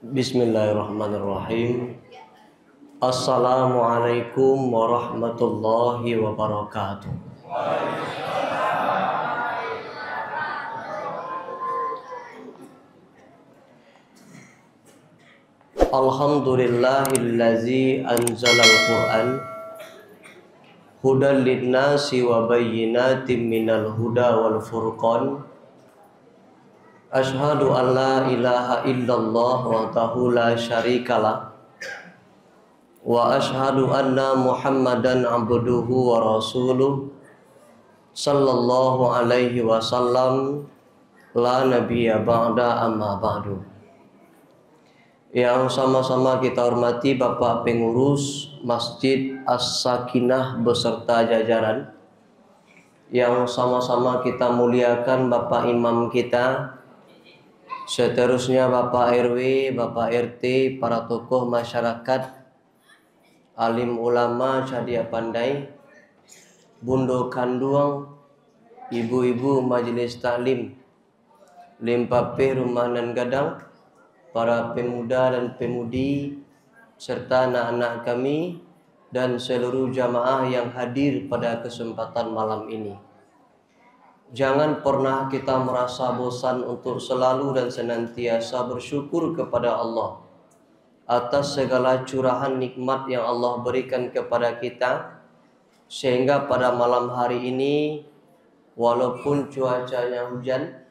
Bismillahirrahmanirrahim. Assalamualaikum warahmatullahi wabarakatuh. Alhamdulillahillazi anzalal Qur'an hudan linnasi wa bayyinatin minal huda wal furqan. Ashhadu an la ilaha illallah wahdahu la syarikalah wa ashhadu anna Muhammadan abduhu wa rasuluh sallallahu alaihi wasallam la nabiyya ba'da amma ba'du. Yang sama-sama kita hormati Bapak Pengurus Masjid As-Sakinah beserta jajaran, yang sama-sama kita muliakan Bapak Imam kita, seterusnya Bapak RW, Bapak RT, para tokoh masyarakat, alim ulama, cadia pandai, bundo kanduang, ibu-ibu majelis taklim, limpape rumah nan gadang, para pemuda dan pemudi, serta anak-anak kami dan seluruh jamaah yang hadir pada kesempatan malam ini. Jangan pernah kita merasa bosan untuk selalu dan senantiasa bersyukur kepada Allah atas segala curahan nikmat yang Allah berikan kepada kita, sehingga pada malam hari ini walaupun cuacanya hujan,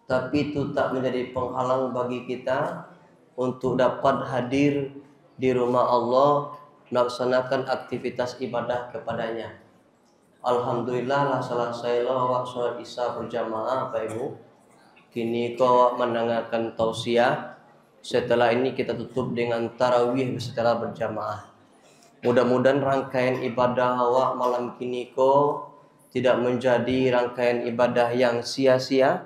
tapi itu tak menjadi penghalang bagi kita untuk dapat hadir di rumah Allah melaksanakan aktivitas ibadah kepadanya. Alhamdulillah lah selesai awak sholat isya berjamaah Pak Ibu. Kini kau mendengarkan tausiah. Setelah ini kita tutup dengan tarawih secara berjamaah. Mudah-mudahan rangkaian ibadah awak malam kini kau tidak menjadi rangkaian ibadah yang sia-sia.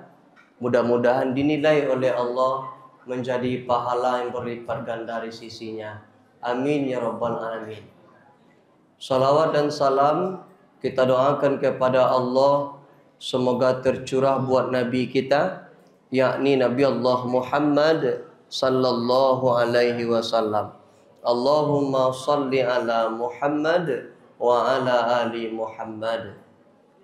Mudah-mudahan dinilai oleh Allah menjadi pahala yang berlipat ganda dari sisinya. Amin ya rabbal alamin. Salawat dan salam kita doakan kepada Allah semoga tercurah buat Nabi kita, yakni Nabi Allah Muhammad sallallahu alaihi wasallam. Allahumma salli ala Muhammad wa ala ali Muhammad.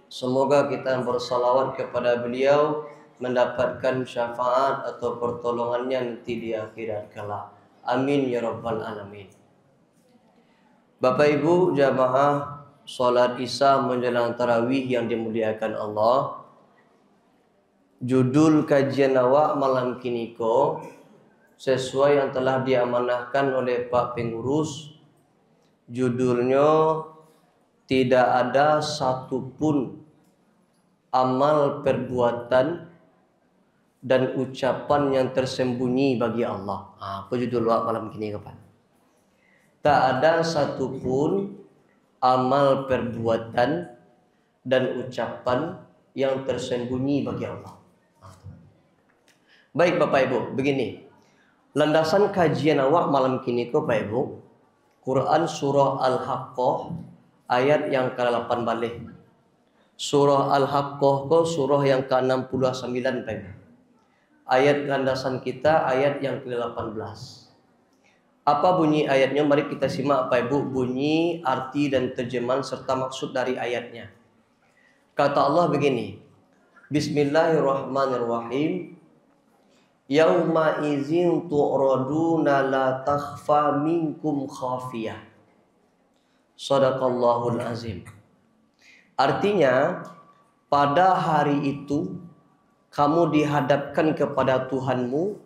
Semoga kita bersalawat kepada beliau mendapatkan syafaat atau pertolongannya nanti di akhirat kelak. Amin ya rabbal alamin. Bapak Ibu jamaah Salat Isya menjelang tarawih yang dimuliakan Allah, judul kajian awak malam kini ko sesuai yang telah diamanahkan oleh Pak Pengurus, judulnya tidak ada satupun amal perbuatan dan ucapan yang tersembunyi bagi Allah. Apa judul awak malam kini kapan? Tak ada satupun amal perbuatan dan ucapan yang tersembunyi bagi Allah. Baik Bapak Ibu, begini. Landasan kajian awak malam kini ko Bapak Ibu, Quran surah Al-Haqqah ayat yang ke-8 balik. Surah Al-Haqqah ko surah yang ke-69 Bapak Ibu. Ayat landasan kita ayat yang ke-18. Apa bunyi ayatnya? Mari kita simak Bapak Ibu bunyi, arti dan terjemahan serta maksud dari ayatnya. Kata Allah begini. Bismillahirrahmanirrahim. Yauma izin tu'raduna la takhfa minkum khafiyah. Shadaqallahul azim. Artinya, pada hari itu kamu dihadapkan kepada Tuhanmu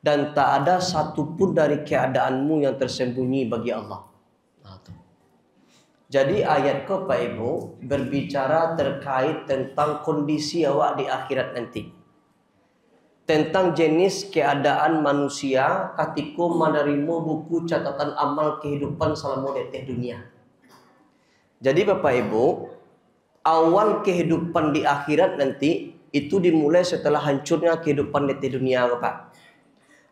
dan tak ada satupun dari keadaanmu yang tersembunyi bagi Allah. Jadi ayat ke Pak Ibu berbicara terkait tentang kondisi awak di akhirat nanti. Tentang jenis keadaan manusia ketika menerima buku catatan amal kehidupan selama di dunia. Jadi Bapak Ibu, awal kehidupan di akhirat nanti itu dimulai setelah hancurnya kehidupan di dunia Bapak.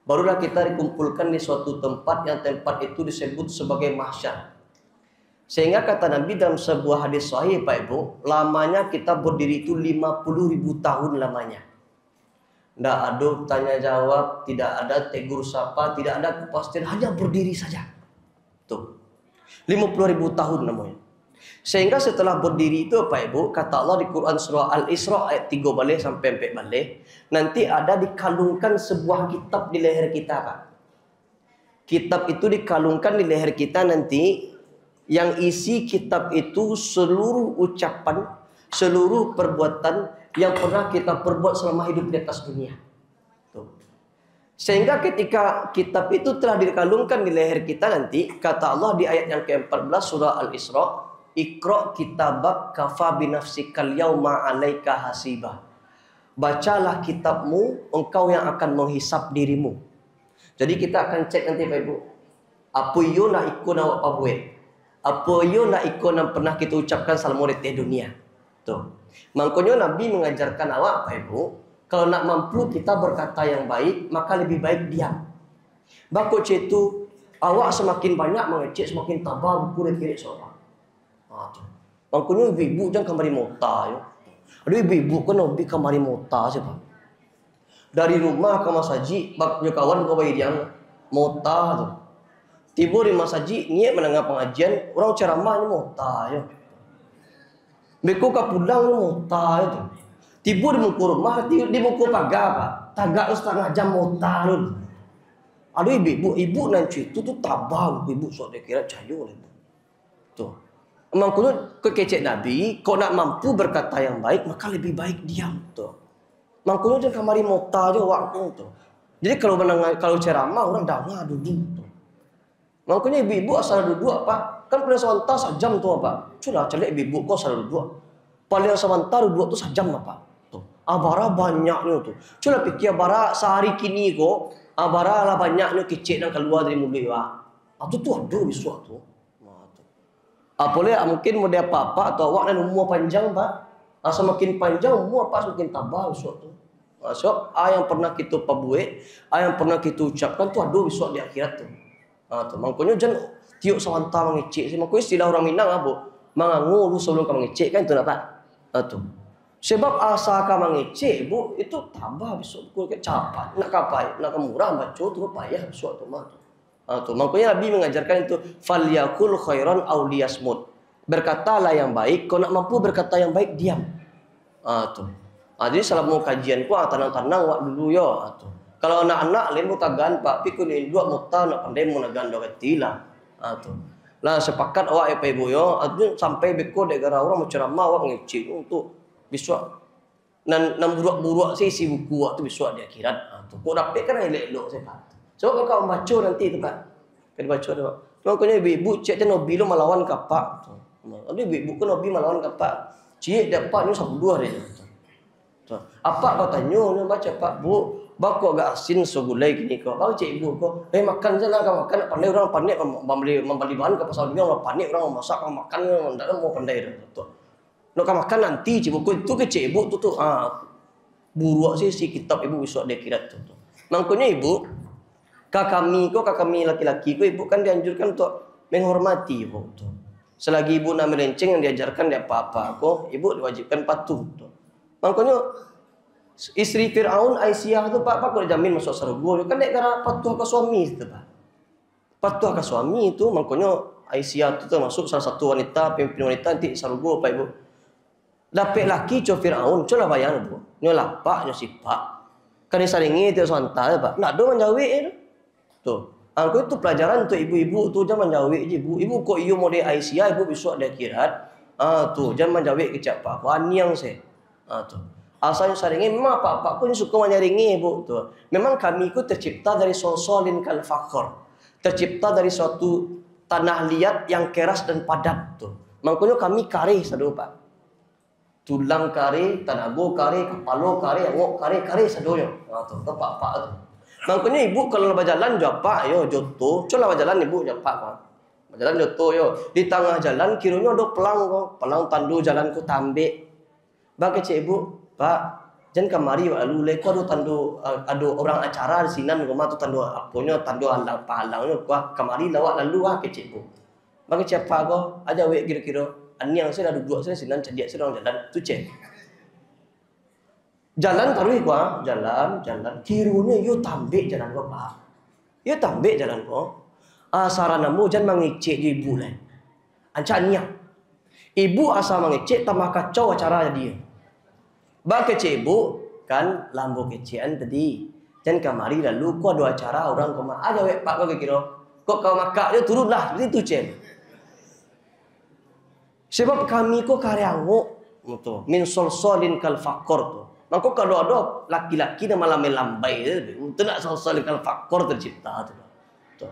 Barulah kita dikumpulkan di suatu tempat yang tempat itu disebut sebagai mahsyar. Sehingga kata Nabi dalam sebuah hadis sahih Pak Ibu, lamanya kita berdiri itu 50.000 tahun lamanya. Tidak ada tanya jawab, tidak ada tegur sapa, tidak ada kepastian, hanya berdiri saja. Tuh. 50.000 tahun namanya. Sehingga setelah berdiri itu Pak Ibu, kata Allah di Quran surah Al-Isra ayat 3 balik sampai 4 balik, nanti ada dikalungkan sebuah kitab di leher kita, Pak. Kitab itu dikalungkan di leher kita nanti, yang isi kitab itu seluruh ucapan, seluruh perbuatan yang pernah kita perbuat selama hidup di atas dunia. Tuh. Sehingga ketika kitab itu telah dikalungkan di leher kita nanti, kata Allah di ayat yang ke-14 surah Al-Isra, Iqra kitabak kafa binafsikal yauma 'alaika hasiba. Bacalah kitabmu, engkau yang akan menghisap dirimu. Jadi kita akan cek nanti Pak Ibu, apa yo nak ikut awak apa buat? Apa yo nak ikut yang pernah kita ucapkan selama di dunia. Tuh. Makanya Nabi mengajarkan awak Pak Ibu, kalau nak mampu kita berkata yang baik, maka lebih baik diam. Bako itu awak semakin banyak mengecek, semakin tabah buku dan kiri seorang. Makanya ibu-ibu jangan kamari mota ya. Aduh ibu-ibu kan Nabi kamari mota siapa? Dari rumah ke masaji, baknya kawan ke bayi yang mota tu. Tiba di masaji, niat mendengar pengajian, orang ceramahnya mota ya. Beko ka pulang mota itu. Tiba di muka rumah, di muka pagar Pak. Tagak setengah jam mota tu. Aduh ibu nanti itu tuh tabah ibu sok dia kira cayo itu. Tuh. Makanya kekecek Nabi, kau nak mampu berkata yang baik, maka lebih baik diam tuh. Makanya jangan kamari mota aja waktu tuh. Jadi kalau ceramah orang dengar duduk tuh. Makanya ibu-ibu asal duduk Pak, kan pernah sebentar sejam tuh Pak. Sudah celek ibu kau asal duduk. Paling sebentar duduk tuh sejam Pak. Tuh. Abara banyaknya tuh. Coba pikir abara sehari kini kok, abara lah banyaknya kecek yang keluar dari mulut Pak. Atau tuh aduh bisu tuh. Apalagi mungkin mau dia apa-apa atau awak dan umur panjang Pak. Semakin panjang umur apa semakin tabah besok tu. So, yang pernah kita pabuat, yang pernah kita ucapkan tu aduh besok di akhirat tu. Tu makanya jangan tiuk sawanta mengecek. Makanya istilah orang Minang apa? Mangangu lu sebelum kamu ngecek kan tu nak Pak. Tu. Sebab asa kamu ngecek Bu itu tambah besok kau kecapat nak kapai, nak kemurah baca tu payah besok tu mah. Tuh, makanya Nabi mengajarkan itu falyakul khairan aw liyasmut. Berkatalah yang baik, kau nak mampu berkata yang baik diam. Tuh. Jadi selama kajian ku tenang-tenang wak dulu yo. Tuh. Kalau anak-anak lain mu tagan Pak, pi ku ni dua muta nak pandai mu nagan do ketila. Tuh. Lah sepakat awak ibu yo, sampai beko negara orang menceramah awak ngecik untuk besok nan buruk-buruk si buku waktu besok di akhirat. Tuh. Kau dapat kan elok-elok saya Pak. So kau baca nanti tu Pak. Kau baca tu Pak. Makanya ibu cek je Nabi lu melawan kapak. Ada ibu kan Nabi melawan kapak. Cik dapat ni sabdua dia. Apa kau tanya ni baca Pak Bu, bako agak asin segulai gini kau. Kau cik ibu kau, makan je lah kau makan nak pandai orang pandai membeli bahan ke pasar dunia orang pandai orang masak kau makan ndak mau pandai tu. Nak kau makan nanti cik ibu itu ke cik ibu tu buruk si kitab ibu besok dia kira tu. Makanya ibu kami laki-laki ibu kan dianjurkan untuk menghormati ibu tu. Selagi ibu nak melenceng yang diajarkan dia apa-apa ibu diwajibkan patuh tu. Makanya isteri Firaun Aisyah tu Pak kau dijamin masuk surga kan dia gara patuh ke suami tu Pak. Patuh ke suami itu makanya Aisyah tu termasuk salah satu wanita pemimpin wanita nanti surga Pak Ibu. Dapat laki co Firaun coba bayang Bu. Nyo lapak nyo sipak. Kan disaringi tu santai Pak. Nak do menjawab tu. Aku itu pelajaran untuk ibu-ibu tu jangan menjawab je ibu. Ibu kok iyo model Aisyah ibu besok di akhirat. Tu jangan menjawab kecap Pak. Waniang saya. Tu. Asalnya saringi memang Pak pun suka menyaringi ibu tu. Memang kami itu tercipta dari solsolin kal fakhr. Tercipta dari suatu tanah liat yang keras dan padat tu. Makanya kami kari sadu Pak. Tulang kari, tanago kari, kepala kari, angok kari sadoyo. Tu Pak tu. Makanya ibu kalau berjalan japa yo joto, coba berjalan ibu japa Pak. Berjalan joto yo. Di tengah jalan kiranya ada pelang tandu jalan ku tambek. Bagi cik ibu, Pak, jangan kemari lalu leko ada orang acara di sini rumah tu tandu aponya tandu halangnya kuah kemari lawak lalu ke cik ibu. Bagi siapa ko? Aja wek kira-kira. Ani yang saya dah duduk saya sinan cediak saya orang jalan tu cik. Jalan taruh gua, jalan. Kirune yo tambek jalan gua, Pak. Yo tambek jalan gua. Sarana mu jangan mengecek ibu lah. Ancanya. Ibu asal mengecek tambah kacau acara dia. Ba kecek ibu kan lambo kecean tadi. Dan kamari lalu kau ada acara orang kau ada wek Pak kau kira. Kok kau makak dia turunlah itu cen. Sebab kami ko karyangok tu min solsolin kal fakor tu. Maka kalau ada laki-laki yang malam melambai tu nak solsolin kal fakor tercipta tu. Tu.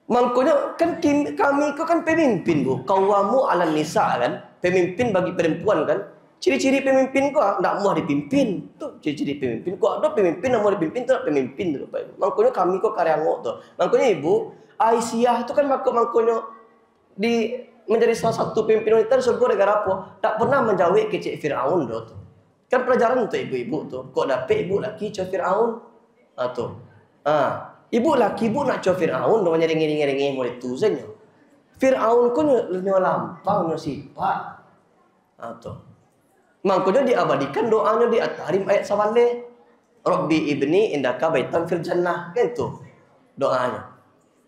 Makanya kan kami ko kan pemimpin bu. Qawamu 'alan nisa kan, pemimpin bagi perempuan kan. Ciri-ciri pemimpin ko nak muah dipimpin. Tu ciri-ciri pemimpin. Ko ada pemimpin nak muah dipimpin tu pemimpin tu Pak. Makanya kami ko karyangok tu. Makanya ibu Aisyah tu kan makanya di menjadi salah satu pemimpin wanita di surga negara apa? Tak pernah menjawab kecik Fir'aun tu. Kan pelajaran untuk ibu-ibu tu. Kok dapat ibu laki cak Fir'aun? Tu. Ibu laki ibu nak cak Fir'aun namanya ringi-ringi mulai tu saja. Fir'aun ku nyo lampang nyo sifat. Tu. Makanya diabadikan doanya di At-Tahrim ayat 9. Rabbi ibni indaka baitan fil jannah. Kan tu doanya.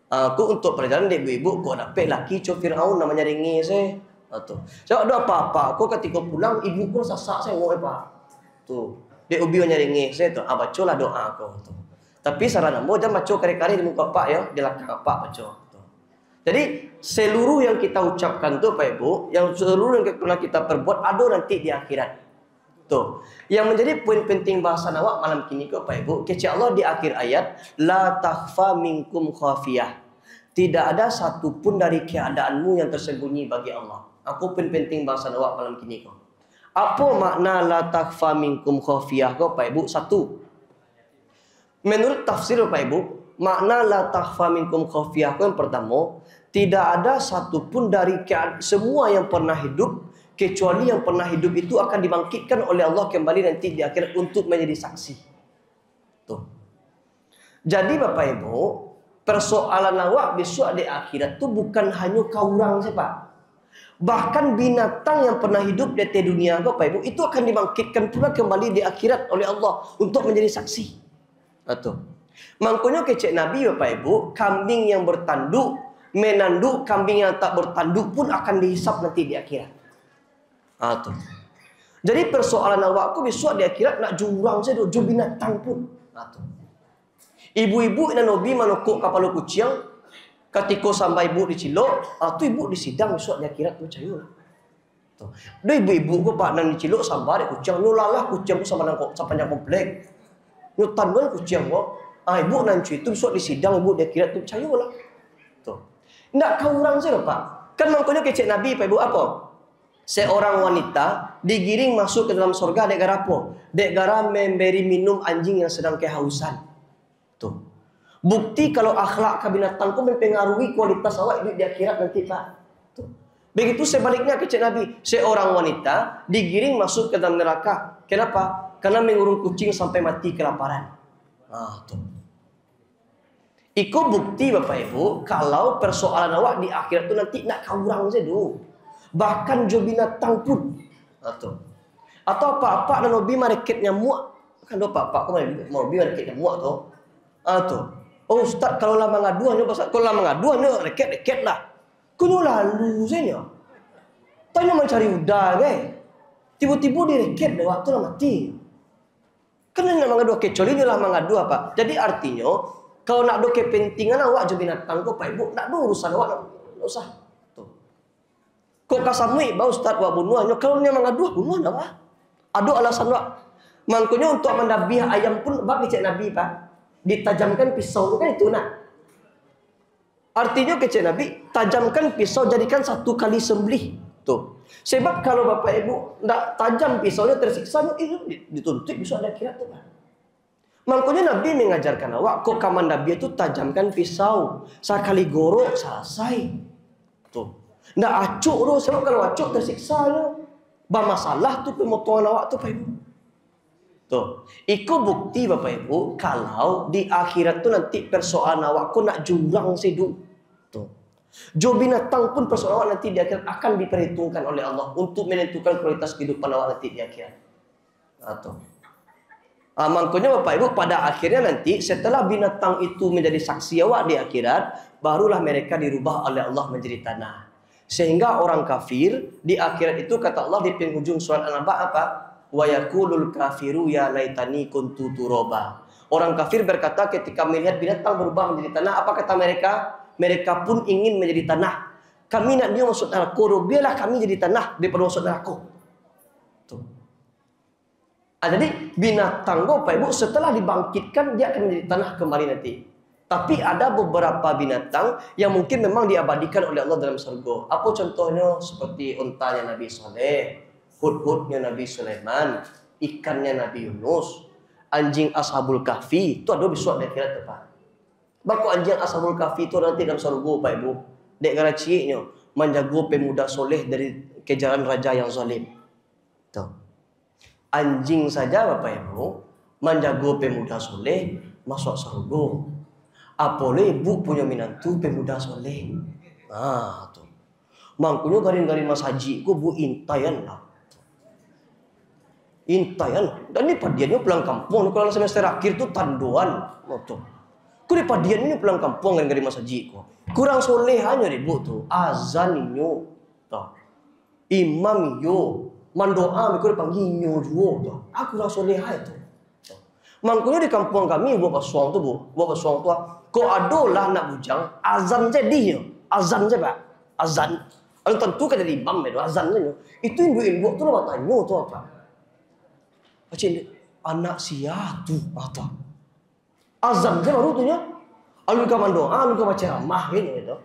Aku untuk perjalanan dek ibu kau dapat laki cok Fir'aun namanya ringi saya. Tu. Saya ada apa-apa aku ketika pulang ibu pun sasak saya ngoi Pak. Tu. Dek ubi nya ringi saya tu. Bacalah doa aku tu. Tapi sarana mo jangan baca kari-kari di muka Pak ya, di belakang Pak baca tu. Jadi seluruh yang kita ucapkan tu Pak Ibu, yang seluruh yang pernah kita perbuat ada nanti di akhirat. Tuh. Yang menjadi poin penting bahasa awak malam kini ke Pak Ibu, kecik Allah di akhir ayat, la takhfa minkum khafiyah. Tidak ada satupun dari keadaanmu yang tersembunyi bagi Allah. Aku pun penting bahasa awak malam kini ke. Apa makna la takhfa minkum khafiyah ke Pak Ibu? Satu. Menurut tafsir Pak Ibu, makna la takhfa minkum khafiyah ke yang pertama, tidak ada satupun dari semua yang pernah hidup kecuali yang pernah hidup itu akan dibangkitkan oleh Allah kembali nanti di akhirat untuk menjadi saksi. Tuh. Jadi Bapak Ibu, persoalan awak besok di akhirat itu bukan hanya kau orang siapa. Bahkan binatang yang pernah hidup di dunia Bapak Ibu itu akan dibangkitkan pula kembali di akhirat oleh Allah untuk menjadi saksi. Tuh. Makanya kecek Nabi Bapak Ibu, kambing yang bertanduk, menanduk, kambing yang tak bertanduk pun akan dihisap nanti di akhirat. Tuh. Jadi persoalan awakku besok di akhirat nak jurang saya duk binatang pun. Tuh. Ibu-ibu dan Nabi manukuk kapal kucing ketika sampai ibu dicilok, tu ibu disidang besok di akhirat percayalah. Tuh. Doi ibu-ibu ko pak nan dicilok sampai kucing nu lalah kucing ku sama panjang komplek. Nu tanban kucing ko. Ibu nan cuy itu besok disidang ibu di akhirat percayalah. Tuh. Ndak kau orang saya Pak. Kan makanya kecek Nabi Pak Ibu apa? Seorang wanita digiring masuk ke dalam surga dek garapo. Dek gara memberi minum anjing yang sedang kehausan. Tuh. Bukti kalau akhlak kabinatangku mempengaruhi kualitas awak hidup di akhirat nanti Pak. Tuh. Begitu sebaliknya kecek Nabi. Seorang wanita digiring masuk ke dalam neraka. Kenapa? Karena mengurung kucing sampai mati kelaparan. Tuh. Iku bukti Bapak Ibu kalau persoalan awak di akhirat itu nanti nak kaurang saja dulu. Bahkan jo binatang pun. Atau apa-apa dan hobi market nyamuk. Kan do apa-apa kau mau hobi market nyamuk tu. Oh Ustaz kalau lama ngadu hanya pasal kalau lama ngadu hanya reket lah. Kau lalu saja. Tanya mencari udang tiba-tiba direket dah waktu lah mati. Kan nak mengadu kecuali lah mengadu apa. Jadi artinya kalau nak do kepentingan awak jo binatang kau Pak Ibu nak do urusan awak nak usah. Kok kasamui bau Ustaz wa bunuhnya kalau nya mangadu bunuh apa? Ada alasan wa. Makanya untuk mendabiah ayam pun bab kecek Nabi Pak. Ditajamkan pisau kan itu nak. Artinya kecek Nabi tajamkan pisau jadikan satu kali sembelih. Tuh. Sebab kalau Bapak Ibu ndak tajam pisaunya tersiksa itu dituntut bisa ada akhirat tu Pak. Makanya Nabi mengajarkan awak kok kaman Nabi itu tajamkan pisau sekali gorok selesai. Tuh. Ndak acuk tu sebab kalau acuk tersiksa tu. Bermasalah tu pemotongan awak tu Pak Ibu. Tuh. Iku bukti Bapak Ibu kalau di akhirat tu nanti persoalan awak kau nak jurang sedu. Tuh. Jo binatang pun persoalan awak nanti di akhirat akan diperhitungkan oleh Allah untuk menentukan kualitas kehidupan awak nanti di akhirat. Atau makanya Bapak Ibu, pada akhirnya nanti setelah binatang itu menjadi saksi awak di akhirat, barulah mereka dirubah oleh Allah menjadi tanah. Sehingga orang kafir di akhirat itu, kata Allah di penghujung surat An-Naba apa? Wa yaqulul kafiru ya laitani kuntu turaba. Orang kafir berkata ketika melihat binatang berubah menjadi tanah, apa kata mereka? Mereka pun ingin menjadi tanah. Kami nak dia masuk neraka, biarlah kami jadi tanah daripada masuk neraka. Tuh. Jadi binatang Bapak Ibu setelah dibangkitkan dia akan menjadi tanah kembali nanti. Tapi ada beberapa binatang yang mungkin memang diabadikan oleh Allah dalam surga. Apa contohnya? Seperti untanya Nabi Saleh, hud-hudnya Nabi Sulaiman, ikannya Nabi Yunus, anjing Ashabul Kahfi. Itu ada besok di akhirat depan. Baku anjing Ashabul Kahfi itu nanti dalam surga Bapak Ibu. Dek garaciknya menjaga pemuda soleh dari kejaran raja yang zalim. Tuh. Anjing saja Bapak Ibu menjaga pemuda soleh masuk surga. Apalagi ibu punya minantu pemuda soleh. Nah, tuh. Mangkunya garing-garing Mas Haji ku bu intayan lah. Intayan. Dan ini padiannya pulang kampung. Kalau semester akhir tuh tanduan. Tuh. Ku di padian ini pulang kampung garing-garing Mas Haji ku. Kurang soleh hanya ibu tuh. Azan inyo. Tuh. Imam yo. Mandoa mikir panggil inyo juga tuh. Aku kurang soleh itu. Mangkunya di kampung kami buat pasuang tuh bu. Buat pasuang tuh. Kau adolah nak bujang, azan jadi ya, azan je Pak, azan. Kalau tentu kan jadi imam itu azan je. Itu induk-induk tu lah tanya tu apa? Macam anak sia tu apa? Azan je baru tu nya. Alun ka mandoa, alun ka baca ramah gitu.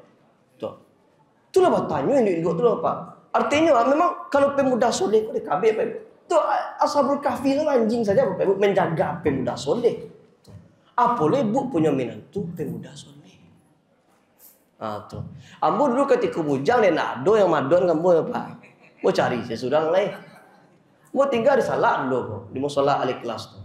Tu lah tanya induk-induk tu lah apa? Artinya memang kalau pemuda soleh kau dikabe Pak Ibu. Tu Ashabul Kahfi tu anjing saja Bapak Ibu menjaga pemuda soleh. Apalagi ibu punya minantu pemuda soleh. Tuh. Ambo dulu ketika bujang dia nak ado yang madon kamu apa? Mau cari sesudah lain. Mau tinggal di salah dulu, di musola Al-Ikhlas tu.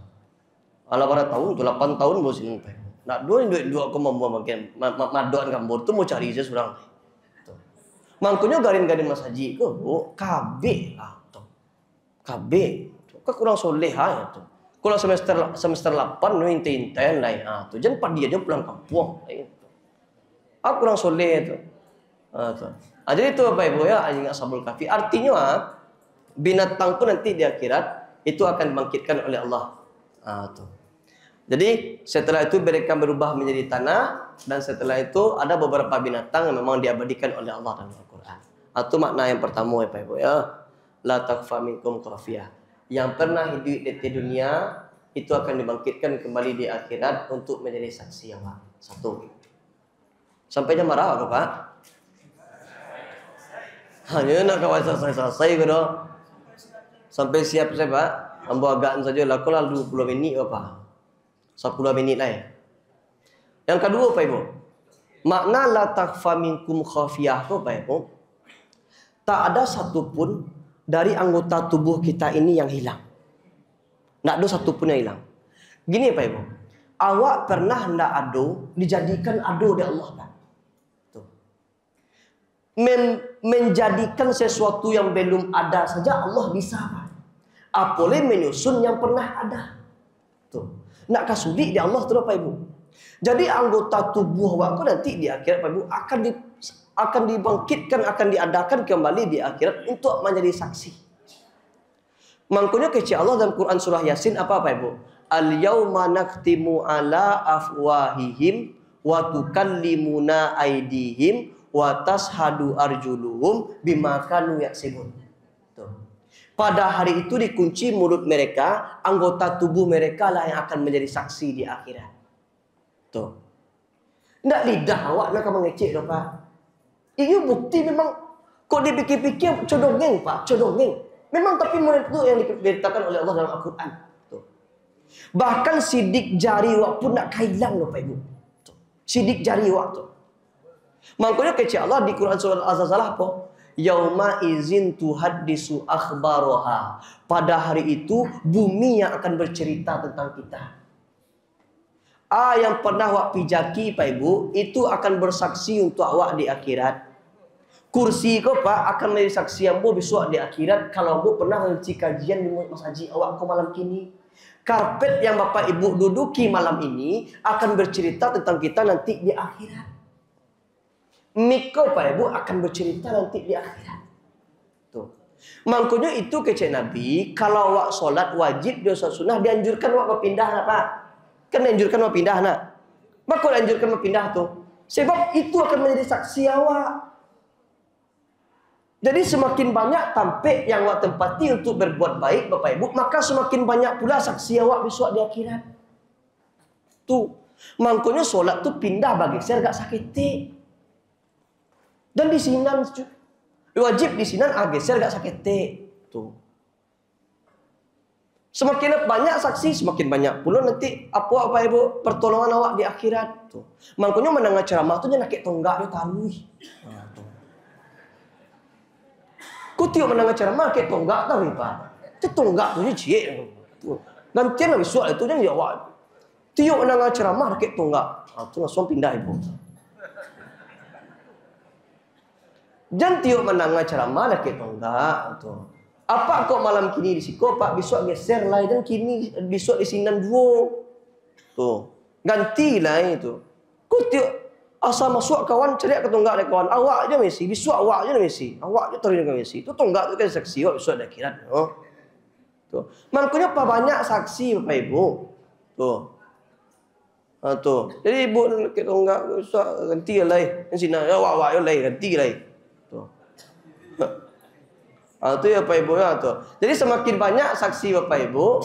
Ala pada tahun tu 8 tahun mau sini pe. Nak dua aku membuat bagian madon kamu tu mau cari sesudah lain. Tuh. Mangkunya garin-garin Mas Haji ko, KB lah tu. KB. Kau kurang soleh ya tu. Kalau semester 8 nu intai-intaian lain. Tu jangan padi aja pulang kampung. Aku kurang soleh tu. Jadi itu Bapak Ibu ya, anjing Ashabul Kahfi. Artinya binatang pun nanti di akhirat itu akan dibangkitkan oleh Allah. Tuh. Jadi setelah itu mereka berubah menjadi tanah, dan setelah itu ada beberapa binatang yang memang diabadikan oleh Allah dalam Al-Quran. Itu makna yang pertama Bapak Ibu ya. La takfa minkum khafiyah. Yang pernah hidup di dunia itu akan dibangkitkan kembali di akhirat untuk menjadi saksi awak. Satu. Sampai jam berapa Pak? Hanya nak kawan selesai gitu. Sampai siap saya Pak. Ambo agak saja lah. Kalau 20 minit apa? 10 minit lah ya. Yang kedua Pak Ibu. Makna la takfa minkum khafiyah tu Pak Ibu. Tak ada satupun dari anggota tubuh kita ini yang hilang. Tak ada satu pun yang hilang. Gini Pak Ibu. Awak pernah hendak ado dijadikan ado oleh Allah Pak. Tuh. Menjadikan sesuatu yang belum ada saja Allah bisa Pak. Apalagi menyusun yang pernah ada. Tuh. Nak kasudi di Allah tu Pak Ibu. Jadi anggota tubuh awak nanti di akhirat Pak Ibu akan dibangkitkan, akan diadakan kembali di akhirat untuk menjadi saksi. Makanya kecil Allah dalam Quran surah Yasin apa Ibu? Al-yauma naktimu ala afwahihim wa tukallimuna aydihim wa tashhadu arjuluhum bima kanu yaksibun. Pada hari itu dikunci mulut mereka, anggota tubuh mereka lah yang akan menjadi saksi di akhirat. Tuh. Ndak lidah awak nak mengecek dah Pak. Itu bukti memang kok dipikir-pikir codongeng Pak, codongeng. Memang tapi murid itu yang diberitakan oleh Allah dalam Al-Quran. Bahkan sidik jari awak pun nak hilang loh Pak Ibu. Sidik jari awak tu. Makanya kecil Allah di Quran surah Al-Azzalah apa? Yauma izin tuhaddisu akhbaroha. Pada hari itu bumi yang akan bercerita tentang kita. yang pernah awak pijaki Pak Ibu, itu akan bersaksi untuk awak di akhirat. Kursi kau Pak akan menjadi saksi ambo besok di akhirat kalau ambo pernah mengaji kajian di masjid awak kau malam kini. Karpet yang Bapak Ibu duduki malam ini akan bercerita tentang kita nanti di akhirat. Mik kau Pak Ibu akan bercerita nanti di akhirat. Tuh. Makanya itu kecek Nabi, kalau awak solat wajib dosa sunnah dianjurkan awak berpindah nak Pak. Kan dianjurkan awak pindah nak. Maka dianjurkan berpindah tuh. Sebab itu akan menjadi saksi awak. Jadi semakin banyak tampik yang awak tempati untuk berbuat baik Bapak Ibu, maka semakin banyak pula saksi awak besok di akhirat. Tuh. Makanya solat tu pindah bagi saya agak sakit. Dan di sinan wajib di sinan geser agak sakit. Tuh. Semakin banyak saksi, semakin banyak pula nanti apa Ibu pertolongan awak di akhirat. Tuh. Makanya mendengar ceramah tu jangan nakik tonggak dia taruh. Kau tiup mendengar ceramah ke tonggak tahu Pak. Itu tonggak tu je cik. Gantian lah besok itu jangan jawab. Tiup mendengar ceramah ke tonggak. Tu langsung pindah Ibu. Jangan tiup mendengar ceramah ke tonggak tu. Apa kau malam kini di siko Pak besok geser lah dan kini besok di sinan dua. Tu. Gantilah itu. Kau tiup asal masuk kawan ceria ke tonggak dia kawan. Awak je Messi, besok awak je Messi. Awak je tarik dengan Messi. Tu tonggak tu kan saksi awak besok dah akhirat. Oh. Tu. Makanya apa banyak saksi Bapak Ibu. Tu. Tu. Jadi Ibu ke tonggak besok ganti lah. Di sini awak yo lai ganti lah. Tu. Tu ya Bapak Ibu ya tu. Jadi semakin banyak saksi Bapak Ibu,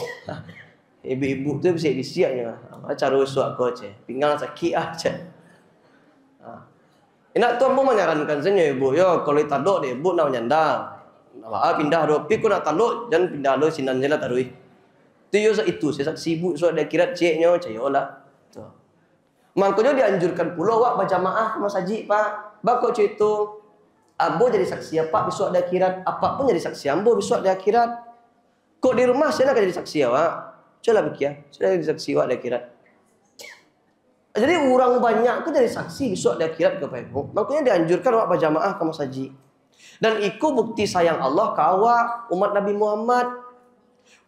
ibu-ibu tu bisa disiapnya. Cara usuk aku je. Pinggang sakit aja. Nak tu ambo menyarankan saya Ibu, yo kalau tadok deh Ibu nak nyanda. Nak pindah do, pi ku nak tadok jangan pindah do sinan je lah tarui. Tu yo itu saya saksi Ibu so ada kirat ceknya cayolah. Tu. Makanya dianjurkan pula awak berjamaah ke masjid Pak. Bako cek itu ambo jadi saksi apa besok ada akhirat, apa pun jadi saksi ambo besok ada akhirat. Kok di rumah saya nak jadi saksi awak. Coba pikir, saya jadi saksi awak ada akhirat. Jadi orang banyak tu jadi saksi besok di akhirat ke Pak Ibu. Makanya dianjurkan awak berjamaah ke masjid. Dan itu bukti sayang Allah ke awak, umat Nabi Muhammad.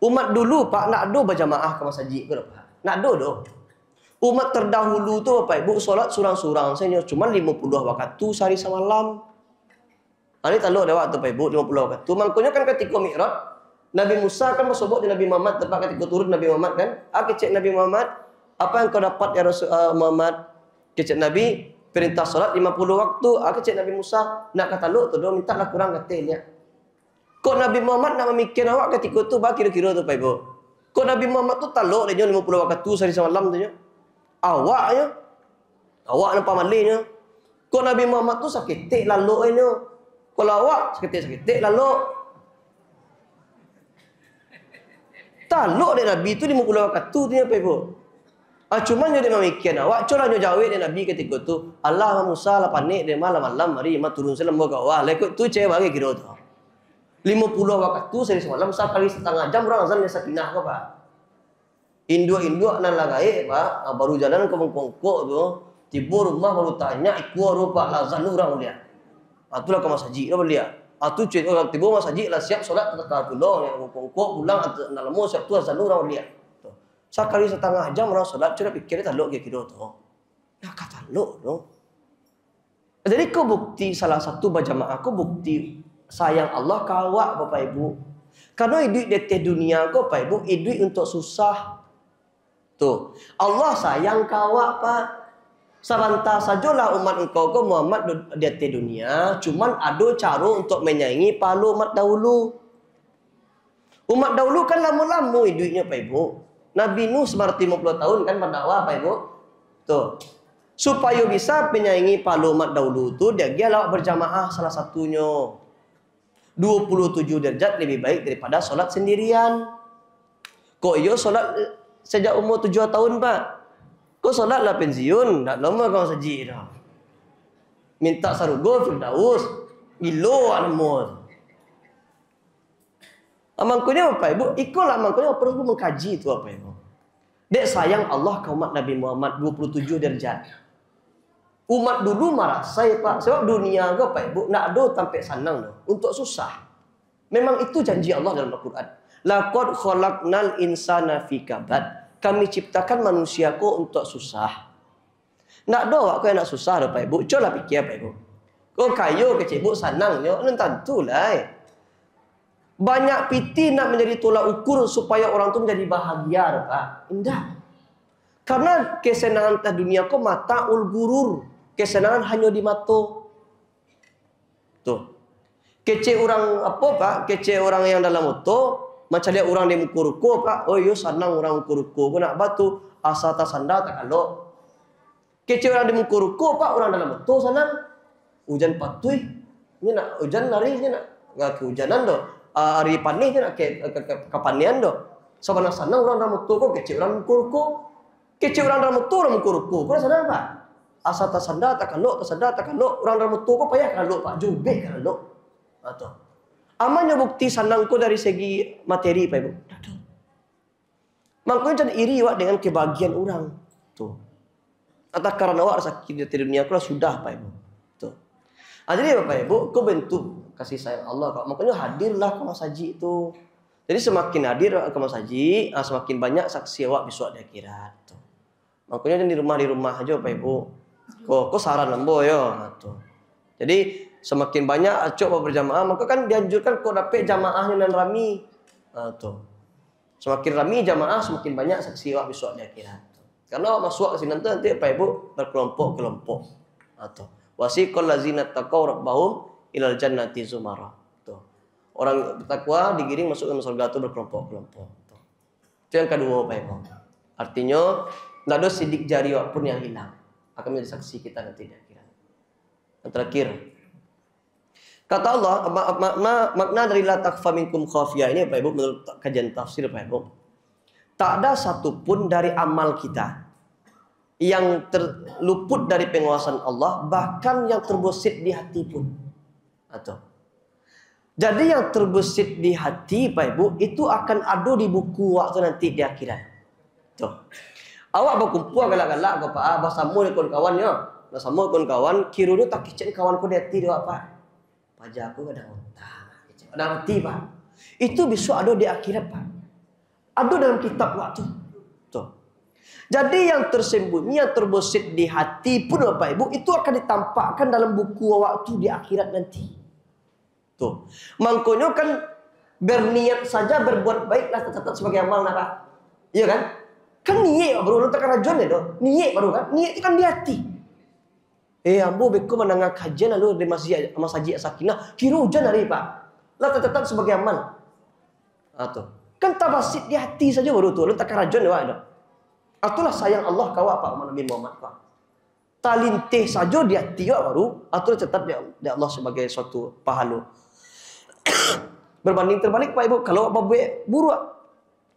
Umat dulu Pak nak do berjamaah ke masjid ke Pak? Nak do. Umat terdahulu tu Pak Ibu solat surang-surang saya cuma 50 waktu sehari semalam. Ini taluk dah waktu Pak Ibu 50 waktu. Makanya kan ketika Mi'raj Nabi Musa kan bersobok di Nabi Muhammad tempat ketika turun Nabi Muhammad kan. Cek Nabi Muhammad, apa yang kau dapat ya Rasul Muhammad? Kecek Nabi perintah solat 50 waktu. Kecek Nabi Musa nak kata lu tu do minta lah kurang katanya. Kok Nabi Muhammad nak memikir awak ketika tu bah kira-kira tu Pak Ibu. Kok Nabi Muhammad tu taluk dia 50 waktu sehari semalam tu je. Awaknya. Awak nampak malingnya. Kok Nabi Muhammad tu sakit lalu nya. Kalau awak sakit lalu. Taluk dia Nabi tu 50 waktu tu je Pak Ibu. Cuma dia memikir awak curang jauh dia Nabi ketika tu Allah Musa lah panik dia malam-malam mari mak turun salam ke awak lekut tu cewek bagi kira tu 50 waktu sehari semalam sekali setengah jam orang azan dia sakinah ke Pak induk-induk nan lagai Pak baru jalan ke mengkongkok tu tiba rumah baru tanya ikut rupa azan orang dia itulah ke masjid lah dia tu cewek orang tiba masjid lah siap solat tetap pulang yang mengkongkok pulang nak lemu siap tu azan orang dia sekali setengah jam orang solat cuma pikir taluk ke kira tu. Nak kata taluk tu. Jadi kau bukti salah satu berjamaah aku bukti sayang Allah kau awak Bapak Ibu. Karena hidup di dunia kau Bapak Ibu hidup untuk susah. Tu. Allah sayang kau awak Pak. Sabanta sajalah umat engkau Muhammad di dunia, cuman ada cara untuk menyaingi palu umat dahulu. Umat dahulu kan lama-lama hidupnya Pak Ibu. Nabi Nuh 950 tahun kan berdakwah Pak Ibu. Tuh. Supaya bisa menyaingi palu umat dahulu tu dia lawak berjamaah salah satunya. 27 derajat lebih baik daripada solat sendirian. Kok yo solat sejak umur 7 tahun Pak? Kok solat lah pensiun, tak lama kau saji dah. Minta sarugo Firdaus, ilo anmur. Amangkunya Bapak Ibu, ikulah amangkunya perlu mengkaji itu Bapak Ibu. Dek sayang Allah ke umat Nabi Muhammad 27 derajat. Umat dulu marah saya Pak, sebab dunia ke Pak Ibu nak do sampai sanang do, untuk susah. Memang itu janji Allah dalam Al-Quran. Laqad khalaqnal insana fi kabad. Kami ciptakan manusia ko untuk susah. Nak do awak ko nak susah do Pak Ibu. Coba fikir Pak Ibu. Ko kayo ke cibuk sanang yo, tentulah. Banyak piti nak menjadi tolak ukur supaya orang tu menjadi bahagia, Pak. Indah. Karena kesenangan dunia ko mata ul gurur. Kesenangan hanya di mata. Tuh. Kece orang apa, Pak? Kece orang yang dalam moto, macam dia orang di mukuruko, Pak. Oh, yo sanang orang mukuruko. Ko nak batu asa ta sanda tak kalau. Kece orang di mukuruko, Pak, orang dalam moto sanang. Hujan patuh. Ini nak hujan hari ini nak enggak kehujanan doh. Hari panih nak ke kapanian doh. Sabana sana orang ramutu ko kecil orang kurko. Kecil orang ramutu orang kurko. Kau sadar Pak? Asa ta sanda tak kalau orang ramutu ko payah kalau Pak jubek kalau. Atau amanya bukti sanangku dari segi materi Pak Ibu. Makanya jangan iri Wak dengan kebahagiaan orang. Tuh. Atau karena awak sakit di dunia kau sudah Pak Ibu. Tuh. Jadi Bapak Ibu, kau bentuk kasih sayang Allah. Makanya hadirlah ke masaji itu. Jadi semakin hadir ke masaji, semakin banyak saksi awak besok di akhirat. Tuh. Makanya di rumah aja Bapak Ibu. Kau saran lembo yo. Tuh. Jadi semakin banyak acok berjamaah, maka kan dianjurkan kau dapat jamaahnya dan rami. Tuh. Semakin rami jamaah, semakin banyak saksi awak besok di akhirat. Tuh. Karena awak masuk ke sini nanti Bapak Ibu berkelompok-kelompok. Tuh. Wasiqal ladzina taqaw rabbahum ilal jannati zumara. Tuh. Orang bertakwa digiring masuk ke surga itu berkelompok-kelompok. Tuh. Itu yang kedua Pak Ibu. Artinya tidak ada sidik jari pun yang hilang. Akan menjadi saksi kita nanti di akhirat. Yang terakhir. Kata Allah, makna dari la takfa minkum khafiyah ini Pak Ibu menurut kajian tafsir Pak Ibu. Tak ada satupun dari amal kita yang terluput dari penguasaan Allah, bahkan yang terbesit di hati pun. Atau jadi yang terbesit di hati Pak Ibu itu akan ada di buku waktu nanti di akhirat. Tuh. Awak berkumpul galak-galak ke Pak, bahasamu dengan kawan ya. Bahasamu dengan kawan, kiranya tak kicen kawan ku di hati dia Pak. Pajak aku kadang utang, kadang hati Pak. Itu besok ada di akhirat Pak. Ada dalam kitab waktu. Tuh. Jadi yang tersembunyi, yang terbesit di hati pun Bapak Ibu itu akan ditampakkan dalam buku waktu di akhirat nanti. Tuh. Makanya kan berniat saja berbuat baiklah tercatat sebagai amal Pak. Iya kan? Kan niat baru lu tekan rajon ya dok. Niat baru kan? Niat itu kan di hati. Ambo beko menengah kajian lalu di masjid Sakinah kira hujan hari Pak. Lah tercatat sebagai amal. Tuh. Kan tabasit di hati saja baru tuh lu tekan rajon ya dok. Itulah sayang Allah kawak Pak Nabi Muhammad Pak. Talintih saja di hati baru atulah tetap di Allah sebagai suatu pahala. Berbanding terbalik Pak Ibu, kalau berbuat buruk,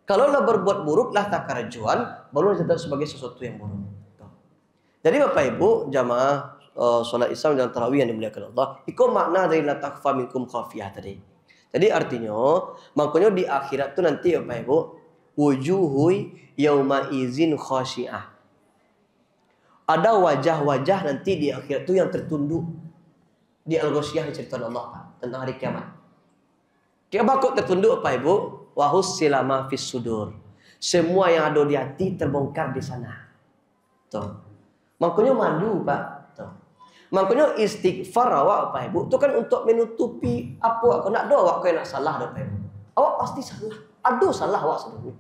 kalau lah berbuat buruk lah tak kerajuan, baru tetap sebagai sesuatu yang buruk. Jadi Bapak Ibu jamaah solat Islam dan tarawih yang dimuliakan Allah, itu makna dari la takfa minkum khafiyah tadi. Jadi artinya, makanya di akhirat tu nanti Bapak Ibu wujuhui yauma izin khasyiah. Ada wajah-wajah nanti di akhirat itu yang tertunduk. Di Al-Ghasyiyah diceritakan Allah Pak, tentang hari kiamat. Kiamat kok tertunduk Pak Ibu? Wahus silama fis sudur. Semua yang ada di hati terbongkar di sana. Tuh. Makanya madu Pak. Tuh. Makanya istighfar awak Pak Ibu itu kan untuk menutupi apa aku nak doa aku nak salah Pak Ibu. Awak pasti salah. Aduh salah awak sebenarnya.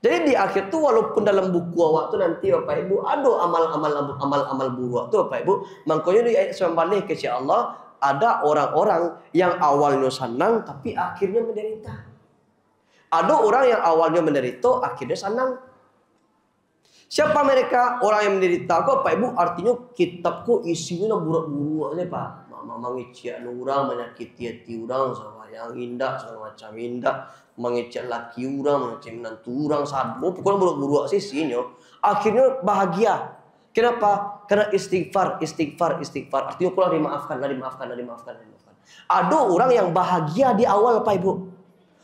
Jadi di akhir tu walaupun dalam buku awak tu nanti Bapak Ibu ada amal-amal buruk tu Bapak Ibu, makanya di ayat 9 ke Allah ada orang-orang yang awalnya senang tapi akhirnya menderita. Ada orang yang awalnya menderita akhirnya senang. Siapa mereka? Orang yang menderita kok Pak Ibu artinya kitabku isinya buruk-buruk aja Pak. Mengicik orang, menyakiti hati orang sama yang indah, sama macam indah, mengicik laki orang, mengicik menantu orang, sadu, pokoknya buruk-buruk sih sini. Akhirnya bahagia. Kenapa? Karena istighfar. Artinya pulang dimaafkan. Ada orang yang bahagia di awal Pak Ibu.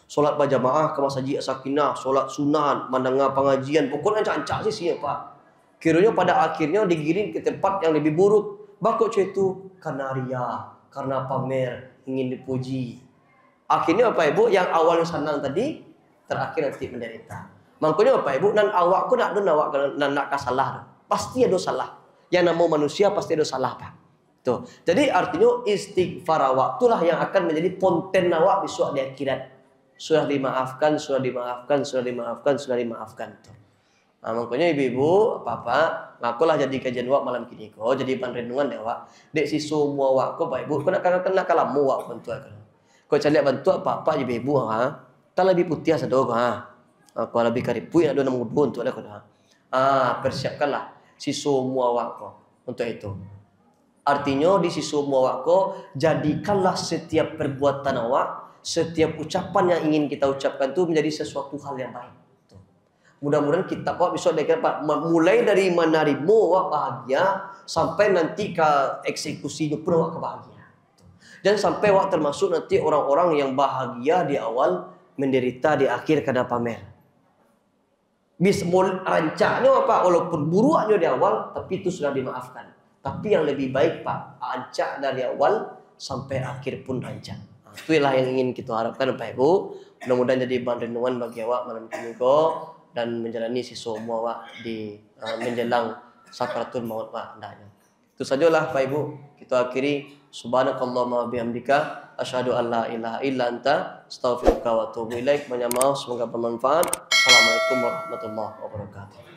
solat berjamaah ke masjid As-Sakinah, solat sunat, mendengar pengajian, pokoknya ancak-ancak sih siapa. Kiranya pada akhirnya digiring ke tempat yang lebih buruk. Bakok itu karena ria, karena pamer, ingin dipuji. Akhirnya apa ibu? Yang awalnya senang tadi, terakhir nanti menderita. Makanya apa ibu? Nan awak ku nak awak nak salah. Pasti ada salah. Yang nama manusia pasti ada salah pak. Tuh. Jadi artinya istighfar awak itulah yang akan menjadi konten awak besok di akhirat. Sudah dimaafkan, sudah dimaafkan, sudah dimaafkan, sudah dimaafkan. Tuh. Nah, makanya ibu-ibu, apa-apa, ngakulah jadi kajian wak malam kini ko, jadi bahan renungan deh wak. Dek si semua wak ko, pak ibu, kau nak kena kalamu wak bantu aku. Kau cari bantu apa-apa ibu-ibu ha. Tak lebih putih sedok ha. Kau lebih karipu yang ada nama mudu untuk aku dah. Persiapkanlah si semua wak ko untuk itu. Artinya di si semua wak ko, jadikanlah setiap perbuatan awak, setiap ucapan yang ingin kita ucapkan itu menjadi sesuatu hal yang baik. Mudah-mudahan kita kok bisa dapat mulai dari menerima wak bahagia sampai nanti ke eksekusinya pun wak kebahagia. Dan sampai wak termasuk nanti orang-orang yang bahagia di awal, menderita di akhir karena pamer. Bisa rancaknya apa walaupun buruknya di awal, tapi itu sudah dimaafkan. Tapi yang lebih baik pak, rancak dari awal sampai akhir pun rancak. Itulah yang ingin kita harapkan Bapak Ibu. Mudah-mudahan jadi bahan renungan bagi awak malam ini kok. Dan menjalani si semua wak di menjelang sakaratul maut wak hendaknya. Itu sajalah Pak Ibu. Kita akhiri subhanakallahumma bihamdika asyhadu an la ilaha illa anta astaghfiruka wa atubu ilaik. Banyak maaf, semoga bermanfaat. Assalamualaikum warahmatullahi wabarakatuh.